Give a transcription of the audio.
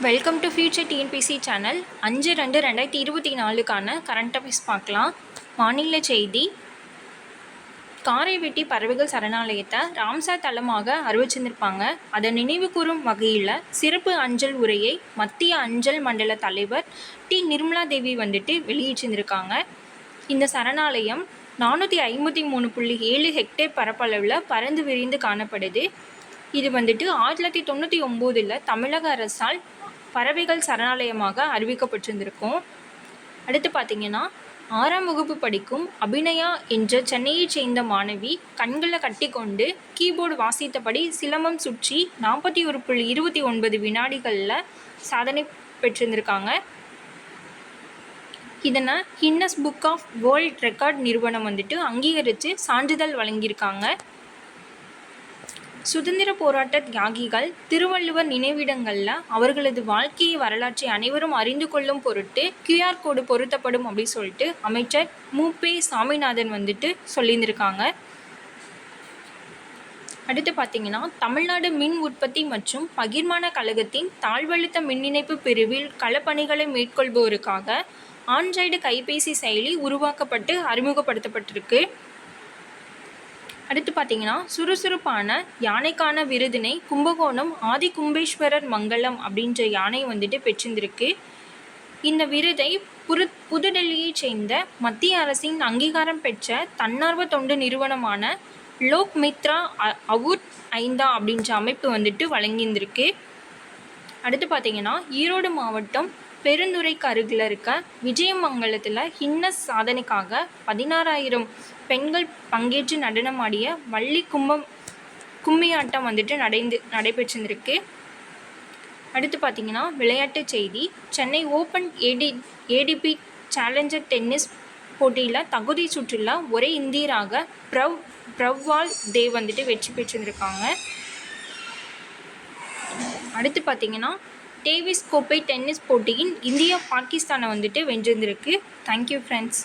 Welcome to future TNPSC channel. 5/2/2024க்கான current affairs பார்க்கலாம். வானிலை செய்தி. காரைவெட்டி பறவைகள் சரணாலயத்தை ராம்சார் தளமாக அறிவிச்சிருந்திருப்பாங்க. அதை நினைவு கூறும் வகையில் சிறப்பு அஞ்சல் உரையை மத்திய அஞ்சல் மண்டல தலைவர் நிர்மலா தேவி வெளியிட்டிருந்திருக்காங்க. இந்த சரணாலயம் 453.7 ஹெக்டேர் பரப்பளவில் பறந்து விரிந்து காணப்படுது. இது 1999 தமிழக அரசால் பறவைகள் சரணாலயமாக அறிவிக்கப்பட்டிருந்திருக்கும். அடுத்து பார்த்திங்கன்னா, 6ஆம் வகுப்பு படிக்கும் அபிநயா என்ற சென்னையைச் சேர்ந்த மாணவி கண்களை கட்டி கொண்டு கீபோர்டு வாசித்தபடி சிலம்பம் சுற்றி 41.29 வினாடிகளில் சாதனை பெற்றிருந்திருக்காங்க. இதனை Guinness book of world record நிறுவனம் அங்கீகரித்து சான்றிதழ் வழங்கியிருக்காங்க. சுதந்திர போராட்ட தியாகிகள் திருவள்ளுவர் நினைவிடங்களில் அவர்களது வாழ்க்கை வரலாற்றை அனைவரும் அறிந்து கொள்ளும் பொருட்டு QR கோடு பொருத்தப்படும் அப்படின்னு சொல்லிட்டு அமைச்சர் மு.பே. சாமிநாதன் சொல்லியிருந்திருக்காங்க. அடுத்து பார்த்திங்கன்னா, தமிழ்நாடு மின் உற்பத்தி மற்றும் பகிர்மான கழகத்தின் தாழ்வழுத்த மின் இணைப்பு பிரிவில் களப்பணிகளை மேற்கொள்வோருக்காக ஆண்ட்ராய்டு கைபேசி செயலி உருவாக்கப்பட்டு அறிமுகப்படுத்தப்பட்டிருக்கு. அடுத்து பார்த்திங்கன்னா, சுறுசுறுப்பான யானைக்கான விருதினை கும்பகோணம் ஆதி கும்பேஸ்வரர் மங்கலம் அப்படின்ற யானை பெற்றிருந்திருக்கு. இந்த விருதை புதுடெல்லியைச் சேர்ந்த மத்திய அரசின் அங்கீகாரம் பெற்ற தன்னார்வ தொண்டு நிறுவனமான லோக் மித்ரா அவுட் ஐந்தா அப்படின்ற அமைப்பு வழங்கியிருந்திருக்கு. அடுத்து பார்த்திங்கன்னா, ஈரோடு மாவட்டம் பெருந்துறைக்கு அருகில் இருக்க விஜயமங்கலத்தில் கின்னஸ் சாதனைக்காக 16,000 பெண்கள் பங்கேற்று நடனமாடிய வள்ளி கும்மியாட்டம் நடைபெற்றிருந்திருக்கு. அடுத்து பார்த்திங்கன்னா, விளையாட்டு செய்தி. Chennai open ADP challenger tennis போட்டியில் தகுதி சுற்றில் ஒரே இந்தியராக பிரவ்வால் தேவ் வெற்றி பெற்றிருந்திருக்காங்க. அடுத்து பார்த்திங்கன்னா, டேவிஸ் கோப்பை டென்னிஸ் போட்டியின் இந்தியா பாகிஸ்தானை வென்றிருந்திருக்கு. Thank you friends.